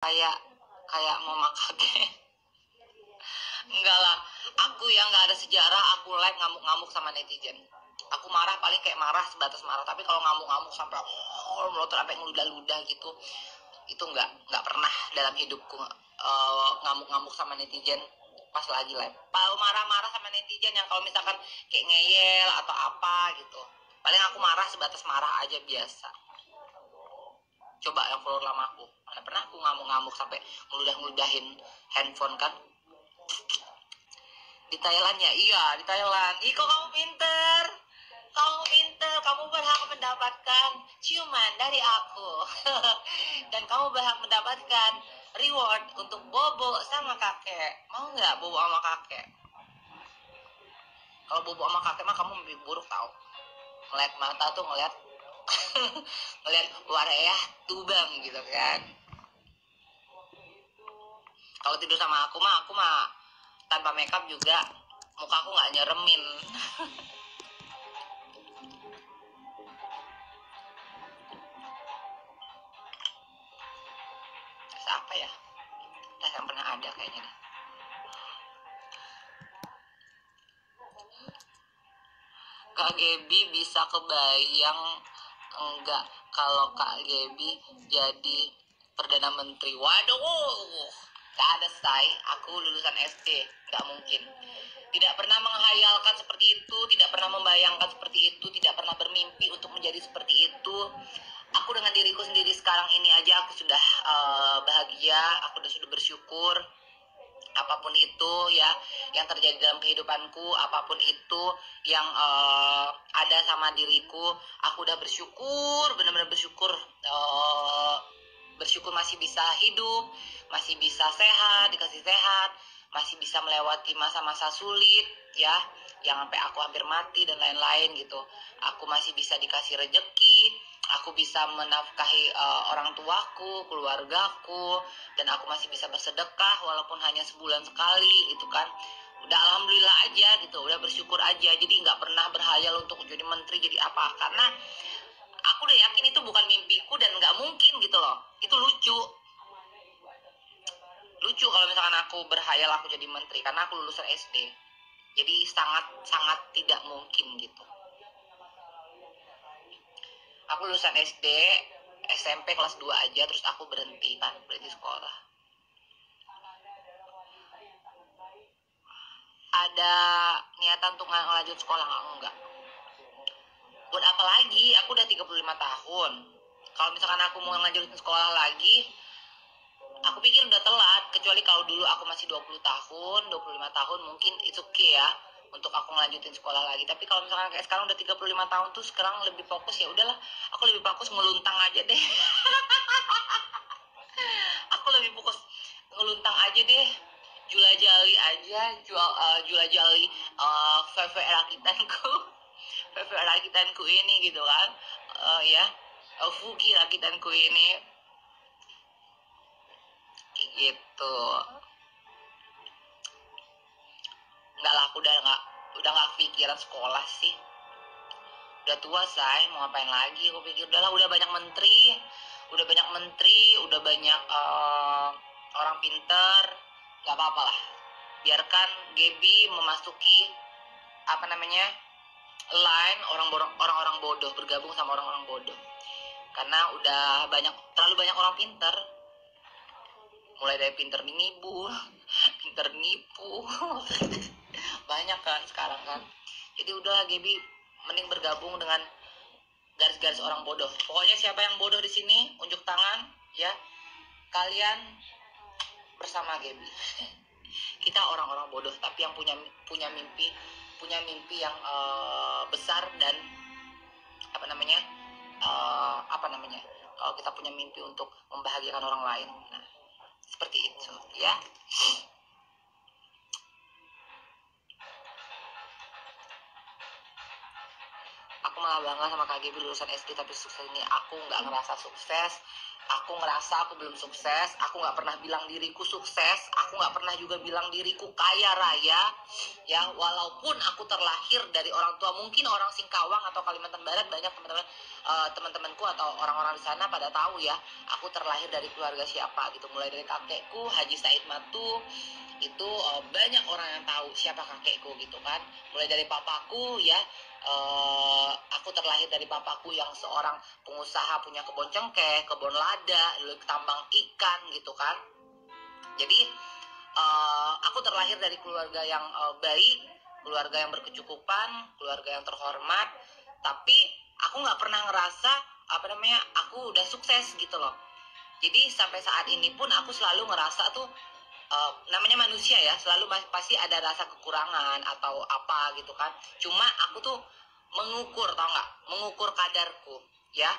kayak kayak mau makake. Enggak lah, aku yang nggak ada sejarah, aku live ngamuk-ngamuk sama netizen. Aku marah paling kayak marah sebatas marah, tapi kalau ngamuk-ngamuk sampai melotot sampai ngeludah-ludah gitu, itu nggak pernah dalam hidupku. Ngamuk-ngamuk sama netizen pas lagi live. Kalau marah-marah sama netizen yang kalau misalkan kayak ngeyel atau apa gitu, paling aku marah sebatas marah aja biasa. Coba yang follower lama aku, mana pernah aku ngamuk-ngamuk sampai ngeludah-ngeludahin handphone kan. Di Thailand ya, iya di Thailand. Ih, kok kamu pinter, kamu berhak mendapatkan ciuman dari aku. Dan kamu berhak mendapatkan reward untuk bobo sama kakek. Mau nggak bobo sama kakek? Kalau bobo sama kakek mah kamu lebih buruk tau. Ngeliat mata tuh ngeliat ngeliat wareah tubang gitu kan. Kalau tidur sama aku mah tanpa makeup juga muka aku nggak nyeremin. Apa ya? Yang pernah ada kayaknya. Kak Gebi bisa kebayang enggak kalau Kak Gebi jadi Perdana Menteri? Waduh, gak ada say. Aku lulusan SD, gak mungkin. Tidak pernah menghayalkan seperti itu, tidak pernah membayangkan seperti itu, tidak pernah bermimpi untuk menjadi seperti itu. Aku dengan diriku sendiri sekarang ini aja aku sudah bahagia, aku sudah bersyukur. Apapun itu ya yang terjadi dalam kehidupanku, apapun itu yang ada sama diriku, aku udah bersyukur, benar-benar bersyukur, bersyukur masih bisa hidup, masih bisa sehat, dikasih sehat, masih bisa melewati masa-masa sulit ya, yang sampai aku hampir mati dan lain-lain gitu. Aku masih bisa dikasih rejeki, aku bisa menafkahi orang tuaku, keluargaku, dan aku masih bisa bersedekah walaupun hanya sebulan sekali gitu kan. Udah alhamdulillah aja gitu, udah bersyukur aja. Jadi nggak pernah berhayal untuk jadi menteri, jadi apa, karena aku udah yakin itu bukan mimpiku dan nggak mungkin gitu loh. Itu lucu kalau misalkan aku berhayal aku jadi menteri, karena aku lulusan SD. Jadi sangat tidak mungkin gitu. Aku lulusan SD, SMP kelas 2 aja, terus aku berhenti sekolah. Ada niatan untuk ngelanjut sekolah? Enggak. Buat apa lagi? Aku udah 35 tahun. Kalau misalkan aku mau ngelanjutin sekolah lagi, aku pikir udah telat. Kecuali kalau dulu aku masih 20 tahun, 25 tahun, mungkin it's okay ya untuk aku ngelanjutin sekolah lagi. Tapi kalau misalkan kayak sekarang udah 35 tahun tuh, sekarang lebih fokus, ya udahlah, aku lebih fokus ngeluntang aja deh. Aku lebih fokus ngeluntang aja deh, julajali aja, julajali VV rakitanku. VV rakitanku ini gitu kan, ya, Fuki rakitanku ini gitu. Enggak lah, aku udah nggak pikiran sekolah sih. Udah tua say, mau ngapain lagi? Aku pikir udahlah, udah banyak menteri, udah banyak orang pinter, nggak apa-apa lah. Biarkan Gebi memasuki apa namanya line orang-orang bodoh, bergabung sama orang-orang bodoh. Karena udah terlalu banyak orang pinter, mulai dari pinter nipu, pinter nipu, banyak kan sekarang kan. Jadi udahlah Gebi, mending bergabung dengan garis-garis orang bodoh. Pokoknya siapa yang bodoh di sini, unjuk tangan ya. Kalian bersama Gebi. Kita orang-orang bodoh, tapi yang punya mimpi yang besar dan kalau kita punya mimpi untuk membahagiakan orang lain, nah seperti itu ya. Aku malah bangga sama Kak Gebi lulusan SD tapi sukses ini. Aku nggak ngerasa sukses Aku ngerasa aku belum sukses, aku nggak pernah bilang diriku sukses, aku nggak pernah juga bilang diriku kaya raya, ya. Walaupun aku terlahir dari orang tua, mungkin orang Singkawang atau Kalimantan Barat banyak teman-teman, teman-temanku atau orang-orang di sana pada tahu ya, aku terlahir dari keluarga siapa gitu. Mulai dari kakekku Haji Said Matu, itu banyak orang yang tahu siapa kakekku gitu kan. Mulai dari papaku ya, aku terlahir dari papaku yang seorang pengusaha, punya kebun cengkeh, kebun lada, tambang ikan gitu kan. Jadi aku terlahir dari keluarga yang baik, keluarga yang berkecukupan, keluarga yang terhormat. Tapi aku nggak pernah ngerasa aku udah sukses gitu loh. Jadi sampai saat ini pun aku selalu ngerasa tuh, namanya manusia ya, selalu pasti ada rasa kekurangan atau apa gitu kan. Cuma aku tuh mengukur, tau nggak, mengukur kadarku ya,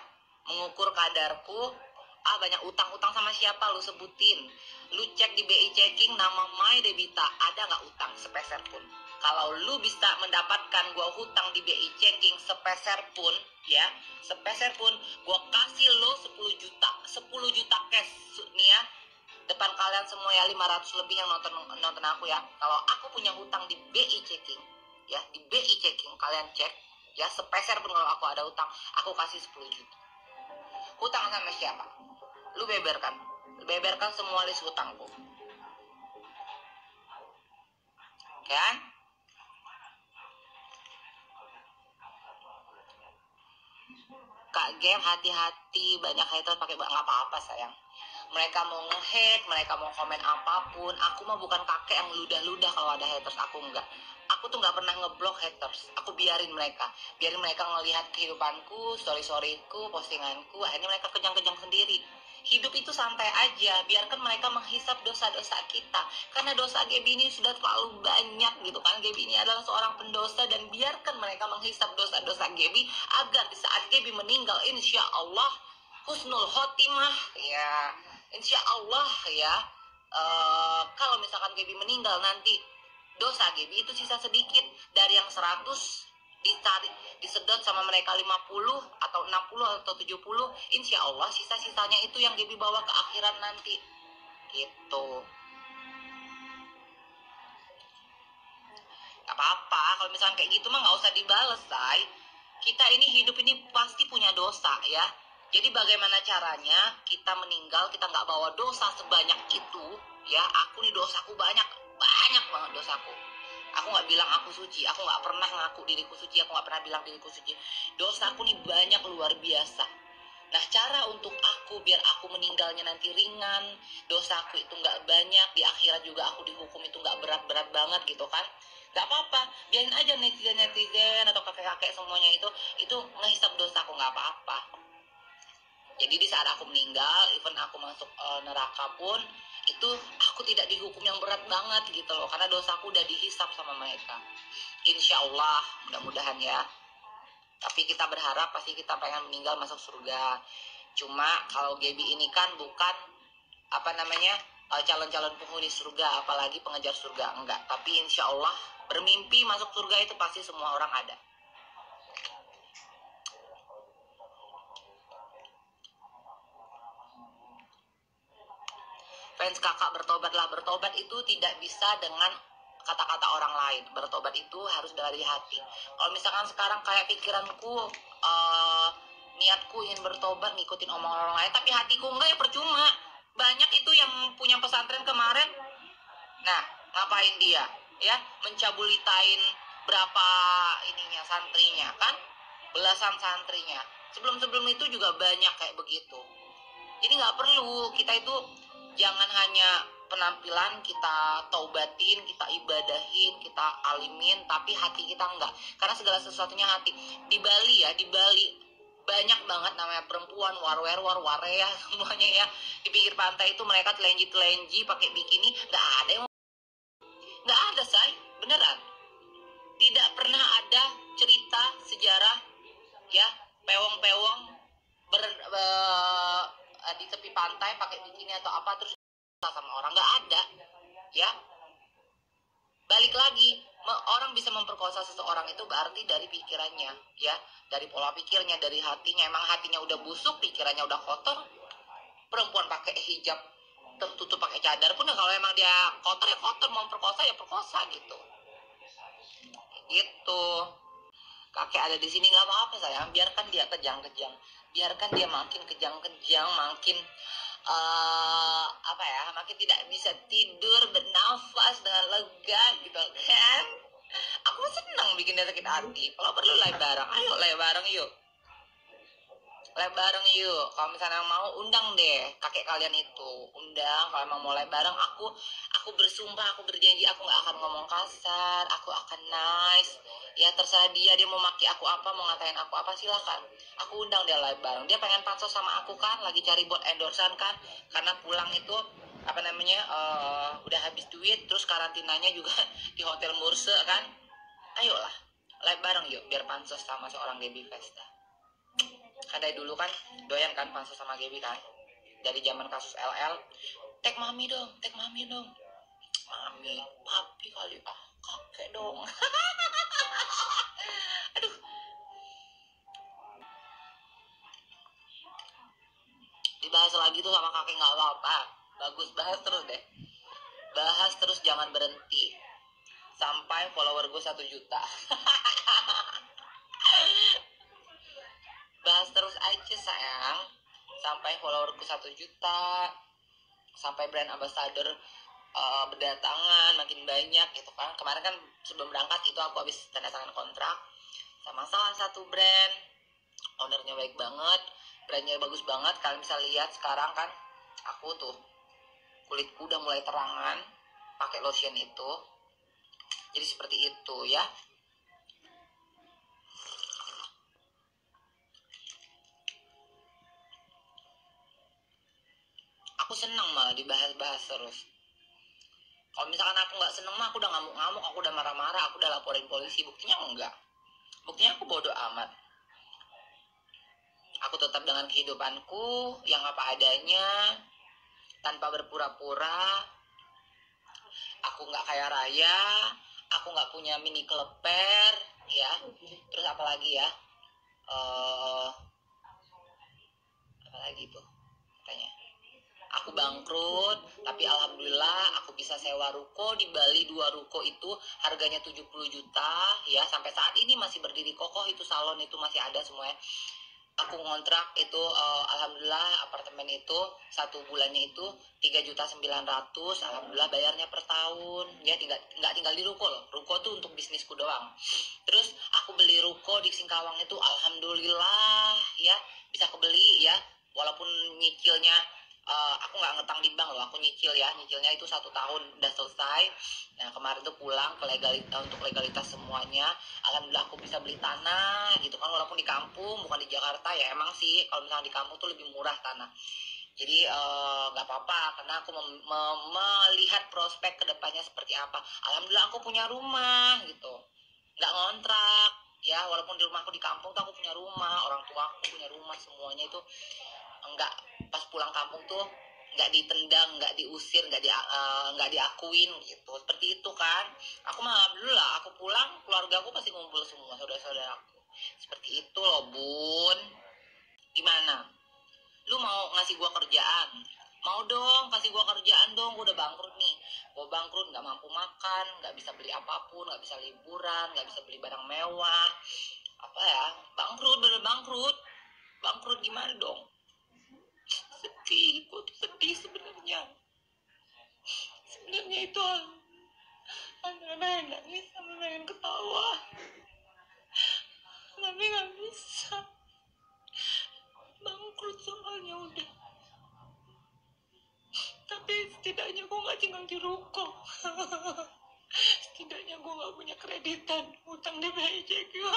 mengukur kadarku. Banyak utang sama siapa lu sebutin, lu cek di BI checking nama My Debita, ada nggak utang sepeser pun. Kalau lu bisa mendapatkan gua hutang di BI checking sepeser pun ya, sepeser pun, gua kasih lo 10 juta cash nih ya, depan kalian semua ya, 500 lebih yang nonton aku ya. Kalau aku punya hutang di BI checking ya, di BI checking kalian cek ya, sepeser pun kalau aku ada hutang, aku kasih 10 juta. Hutang sama siapa? Lu beberkan semua list hutangku kan. Kak Gem, hati-hati, banyak hater pakai nggak apa-apa sayang. Mereka mau nge-hate, mereka mau komen apapun, aku mah bukan kakek yang ludah-ludah. Kalau ada haters aku enggak. Aku tuh nggak pernah ngeblok haters, aku biarin mereka ngelihat kehidupanku, story-storyku, postinganku, akhirnya mereka kejang-kejang sendiri. Hidup itu santai aja, biarkan mereka menghisap dosa-dosa kita, karena dosa Gaby ini sudah terlalu banyak gitu kan. Gaby ini adalah seorang pendosa, dan biarkan mereka menghisap dosa-dosa Gaby, agar di saat Gaby meninggal, insya Allah husnul khotimah ya, insya Allah ya. Kalau misalkan Gaby meninggal nanti, dosa Gaby itu sisa sedikit, dari yang 100 ditarik, disedot sama mereka 50 atau 60 atau 70, insya Allah sisa-sisanya itu yang Gaby bawa ke akhirat nanti gitu. Gak apa-apa kalau misalkan kayak gitu mah, nggak usah dibales, say. Kita ini hidup ini pasti punya dosa ya. Jadi bagaimana caranya kita meninggal, kita nggak bawa dosa sebanyak itu ya. Aku nih dosaku banyak banget dosaku. Aku nggak bilang aku suci, aku nggak pernah ngaku diriku suci, aku nggak pernah bilang diriku suci. Dosaku nih banyak, luar biasa. Nah, cara untuk aku biar aku meninggalnya nanti ringan, dosaku itu nggak banyak, di akhirat juga aku dihukum itu nggak berat-berat banget gitu kan. Gak apa-apa, biarin aja netizen atau kakek-kakek semuanya itu ngehisap dosaku, nggak apa-apa. Jadi di saat aku meninggal, even aku masuk neraka pun, itu aku tidak dihukum yang berat banget gitu loh, karena dosaku udah dihisap sama mereka. Insya Allah, mudah-mudahan ya. Tapi kita berharap pasti kita pengen meninggal masuk surga. Cuma kalau Gaby ini kan bukan calon-calon penghuni surga, apalagi pengejar surga, enggak. Tapi insya Allah bermimpi masuk surga itu pasti semua orang ada. Fans kakak bertobatlah. Bertobat itu tidak bisa dengan kata-kata orang lain. Bertobat itu harus dari hati. Kalau misalkan sekarang kayak pikiranku, niatku ingin bertobat, ngikutin omongan orang lain, tapi hatiku enggak, ya percuma. Banyak itu yang punya pesantren kemarin, nah ngapain dia ya, mencabulitain berapa ininya santrinya kan, belasan santrinya. Sebelum itu juga banyak kayak begitu. Jadi nggak perlu, kita itu jangan hanya penampilan kita taubatin, kita ibadahin, kita alimin, tapi hati kita enggak. Karena segala sesuatunya hati. Di Bali ya, di Bali banyak banget namanya perempuan, ware ya semuanya ya. Di pinggir pantai itu mereka telenji pakai bikini, nggak ada yang, nggak ada, say, beneran. Tidak pernah ada cerita sejarah ya, pewong-pewong di tepi pantai pakai bikini atau apa terus sama orang, nggak ada ya. Balik lagi, orang bisa memperkosa seseorang itu berarti dari pikirannya ya, dari pola pikirnya, dari hatinya. Emang hatinya udah busuk, pikirannya udah kotor, perempuan pakai hijab tertutup pakai cadar pun kalau emang dia kotor ya kotor, mau perkosa ya perkosa gitu. Kakek ada di sini nggak apa-apa sayang, biarkan dia kejang-kejang, biarkan dia makin kejang-kejang, makin makin tidak bisa tidur bernafas dengan lega gitu kan. Aku senang bikin dia sakit hati. Kalau perlu live bareng, ayo live bareng yuk. Live bareng yuk. Kalau misalnya mau undang deh kakek kalian itu, undang. Kalau emang mau live bareng, aku bersumpah, aku berjanji aku nggak akan ngomong kasar, aku akan nice. Ya terserah dia mau maki aku apa, mau ngatain aku apa, silakan. Aku undang dia live bareng. Dia pengen pansos sama aku kan, lagi cari buat endorsean kan, karena pulang itu udah habis duit, terus karantinanya juga di Hotel Murse kan. Ayolah live bareng yuk, biar pansos sama seorang Gaby Vesta. Kan dari dulu kan doyan kan pansos sama Gaby kan, dari zaman kasus LL. Tag mami dong, mami, papi kali, kakek dong. Aduh, dibahas lagi tuh sama kakek nggak apa-apa, bagus, bahas terus deh, bahas terus, jangan berhenti sampai follower gue 1 juta. Bahas terus aja sayang, sampai followerku 1 juta, sampai brand ambassador berdatangan makin banyak gitu kan. Kemarin kan sebelum berangkat itu aku habis tanda tangan kontrak sama salah satu brand, ownernya baik banget, brandnya bagus banget. Kalian bisa lihat sekarang kan aku tuh kulitku udah mulai terangan pakai lotion itu, jadi seperti itu ya. Aku senang malah dibahas-bahas terus. Kalau misalkan aku nggak seneng mah, aku udah ngamuk-ngamuk, aku udah marah-marah, aku udah laporin polisi. Buktinya enggak, buktinya aku bodoh amat. Aku tetap dengan kehidupanku yang apa adanya, tanpa berpura-pura. Aku nggak kaya raya, aku nggak punya mini kleper ya. Terus apalagi ya, apalagi tuh katanya aku bangkrut, tapi alhamdulillah aku bisa sewa ruko di Bali. 2 ruko itu harganya 70 juta ya, sampai saat ini masih berdiri kokoh. Itu salon itu masih ada semuanya. Aku ngontrak itu alhamdulillah apartemen itu 1 bulannya itu 3.900.000, alhamdulillah bayarnya per tahun ya. Nggak tinggal di ruko loh, ruko tuh untuk bisnisku doang. Terus aku beli ruko di Singkawang itu alhamdulillah ya, bisa kebeli ya, walaupun nyicilnya aku nggak ngetang di bank loh, aku nyicilnya itu 1 tahun udah selesai. Nah kemarin tuh pulang ke untuk legalitas semuanya, alhamdulillah aku bisa beli tanah gitu kan, walaupun di kampung bukan di Jakarta ya. Emang sih kalau misalnya di kampung tuh lebih murah tanah, jadi nggak apa-apa karena aku melihat prospek kedepannya seperti apa. Alhamdulillah aku punya rumah gitu, nggak ngontrak ya, walaupun di rumahku di kampung tuh aku punya rumah, orang tua aku punya rumah, semuanya itu enggak. Pas pulang kampung tuh nggak ditendang, nggak diusir, nggak diakuin gitu, seperti itu kan. Aku mah alhamdulillah, aku pulang keluarga aku pasti ngumpul semua, saudara-saudara aku. Seperti itu loh bun. Gimana, lu mau ngasih gua kerjaan? Mau dong, kasih gua kerjaan dong. Gua udah bangkrut nih, gua bangkrut, nggak mampu makan, nggak bisa beli apapun, nggak bisa liburan, nggak bisa beli barang mewah, bangkrut, bener bangkrut. Bangkrut gimana dong? Sedih, gue tuh sedih sebenarnya itu antara pengen nangis sama pengen ketawa, tapi nggak bisa. Bangkrut soalnya udah, tapi setidaknya gue nggak tinggal di ruko. Setidaknya gue nggak punya kreditan utang DPJ gue.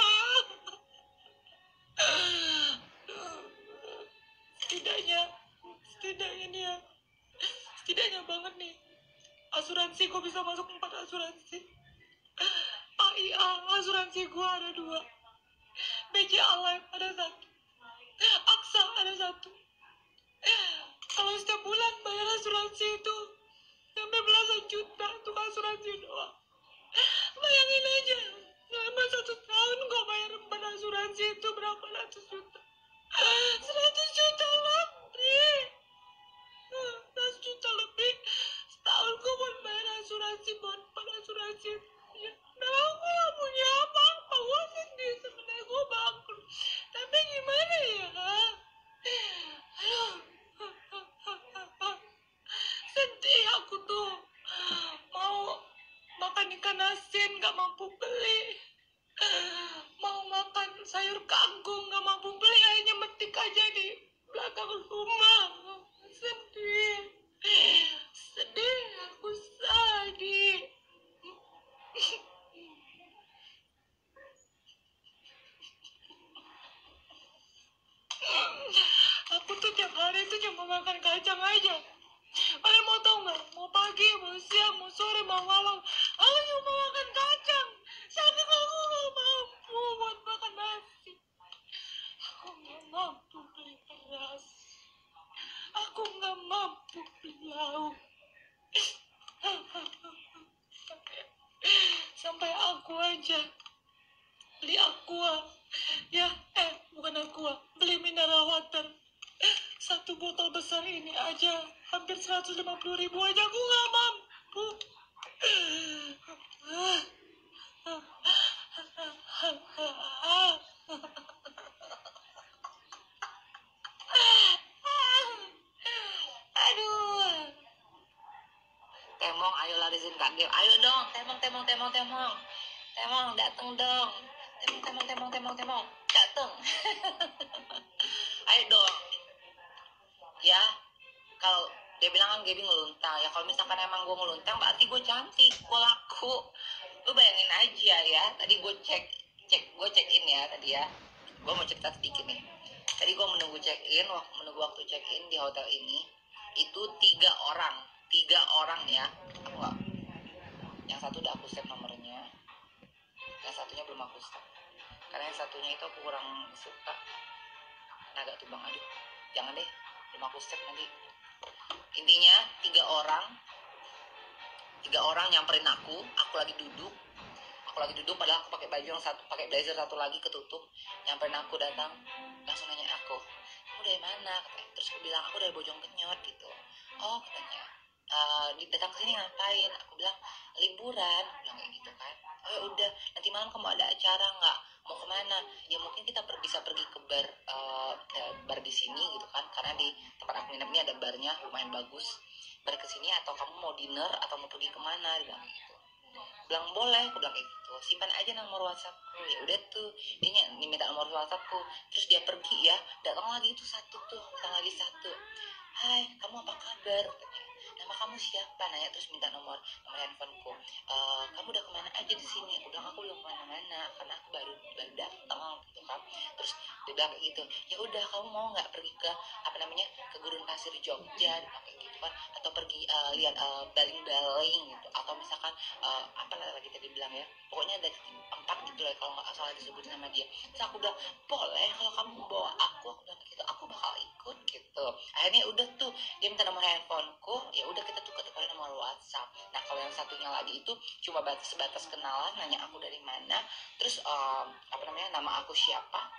setidaknya banget nih, asuransi gue bisa masuk 4 asuransi. AIA asuransi gue ada 2, BCA Life ada 1, AXA ada 1. Kalau setiap bulan bayar asuransi itu sampai belasan juta untuk asuransi doang. Bayangin aja, selama 1 tahun gue bayar 4 asuransi itu berapa ratus juta? 100 juta lebih. nggak mampu beli. Mau makan sayur kangkung nggak mampu beli, akhirnya metik aja di belakang rumah. Sedih, sedih, aku sedih. Aku tuh tiap hari tuh cuma makan kacang aja. Kalian mau tau nggak? Mau pagi, mau siang, mau sore, mau malam, aku cuma makan kacang. Saking aku nggak mampu buat makan nasi. Aku nggak mampu beli beras. Aku nggak mampu beli lauk. Sampai aku aja beli aqua. Ya, bukan aqua, beli mineral water. Satu botol besar ini aja hampir 150.000 aja aku nggak mampu. Aduh. Temong, ayo larisin Kak Gem. Ayo dong, temong, temong, temong, temong. Temong, dateng dong. Temong, temong, temong, temong, temong. Dateng. Ayo dong. Ya, kalau dia bilang kan Gaby ngeluntang. Ya kalau misalkan emang gue ngeluntang, berarti gue cantik, gue laku. Lu bayangin aja ya. Tadi gue check in ya tadi ya. Gue mau cerita sedikit nih. Tadi gue menunggu waktu check in di hotel ini. Itu 3 orang ya. Enggak. Yang satu udah aku save nomornya, yang satunya belum aku save. Karena yang satunya itu aku kurang suka, agak tuh bang, aduh jangan deh, belum aku save nanti. Intinya 3 orang nyamperin aku lagi duduk padahal aku pakai baju yang satu, pakai blazer satu lagi ketutup. Nyamperin aku, datang langsung nanya aku, kamu dari mana? Katanya. Terus aku bilang aku dari Bojongkenyot gitu. Oh katanya, datang ke sini ngapain? Aku bilang liburan, bilang kayak gitu kan. Oh ya udah, nanti malam kamu ada acara nggak? Mau kemana? Ya mungkin kita bisa pergi ke bar di sini gitu kan, karena di tempat aku nginep ini ada barnya lumayan bagus. Bar ke sini, atau kamu mau dinner atau mau pergi kemana? Dia bilang gitu. Bilang boleh, aku bilang kayak gitu. Simpan aja nomor WhatsAppku. Ya udah tuh, dia minta nomor WhatsAppku. Terus dia pergi ya, datang lagi itu satu. Hai, kamu apa kabar? Katanya. Nama kamu siapa? Nanya, terus minta nomor handphoneku. Kamu udah kemana aja di sini? Aku bilang aku belum kemana-mana karena aku baru datang gitu kan. Terus dia bilang kayak gitu. Ya udah, kamu mau nggak pergi ke ke Gurun Pasir Jogja? Dia bilang kayak gitu kan. Atau pergi lihat baling-baling gitu. Atau misalkan apa lagi tadi bilang ya. Pokoknya ada 4 gitu lah kalau nggak salah disebutin sama dia. Terus aku udah boleh kalau kamu bawa aku bilang gitu, aku bakal ikut gitu. Akhirnya udah tuh dia minta nomor handphoneku, ya udah kita tukar nomor WhatsApp. Nah kalau yang satunya lagi itu cuma sebatas kenalan, nanya aku dari mana, terus nama aku siapa,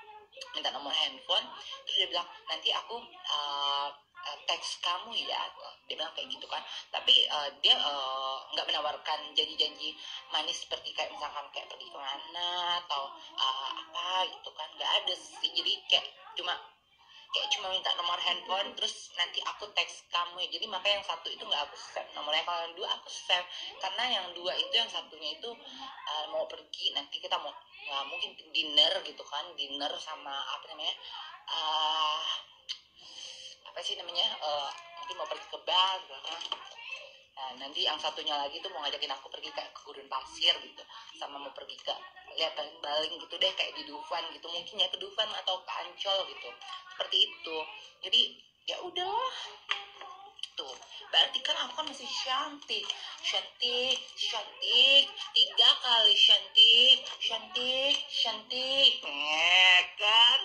minta nomor handphone. Terus dia bilang nanti aku teks kamu ya, dia bilang kayak gitu kan. Tapi dia nggak menawarkan janji-janji manis seperti kayak misalkan kayak pergi kemana atau apa gitu kan, nggak ada sih. Jadi kayak cuma minta nomor handphone, terus nanti aku teks kamu ya. Jadi makanya yang satu itu nggak aku save nomornya, kalau yang 2 aku save. Karena yang 2 itu, yang satunya itu mau pergi, nanti kita mau mungkin dinner gitu kan, dinner sama mungkin mau pergi ke bar gitu kan. Nah nanti yang satunya lagi tuh mau ngajakin aku pergi kayak ke Gurun Pasir gitu, sama mau pergi ke lihat baling gitu deh, kayak di Dufan gitu, mungkin ya ke Dufan atau ke Ancol gitu, seperti itu. Jadi ya udahlah tuh, berarti kan aku kan masih cantik 3 kali cantik kan.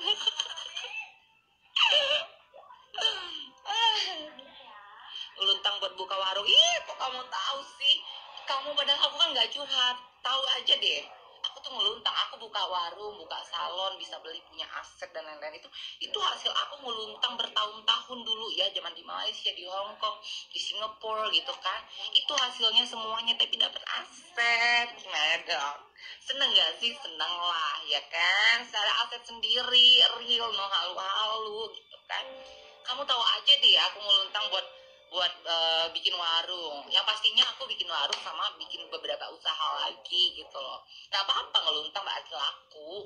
Luntang buat buka warung. Ih, kok kamu tahu sih? Kamu, padahal aku kan nggak curhat. Tahu aja deh. Aku tuh ngeluntang. Aku buka warung, buka salon, bisa beli, punya aset dan lain-lain. Itu hasil aku ngeluntang bertahun-tahun dulu ya, zaman di Malaysia, di Hong Kong, di Singapura gitu kan. Itu hasilnya semuanya, tapi dapat aset. Gimana dong? Seneng gak sih? Seneng lah ya kan. Secara aset sendiri, real, no halu-halu gitu kan. Kamu tahu aja deh, aku ngeluntang buat buat bikin warung. Yang pastinya aku bikin warung sama bikin beberapa usaha lagi gitu loh. Gak apa-apa ngeluntang berarti laku.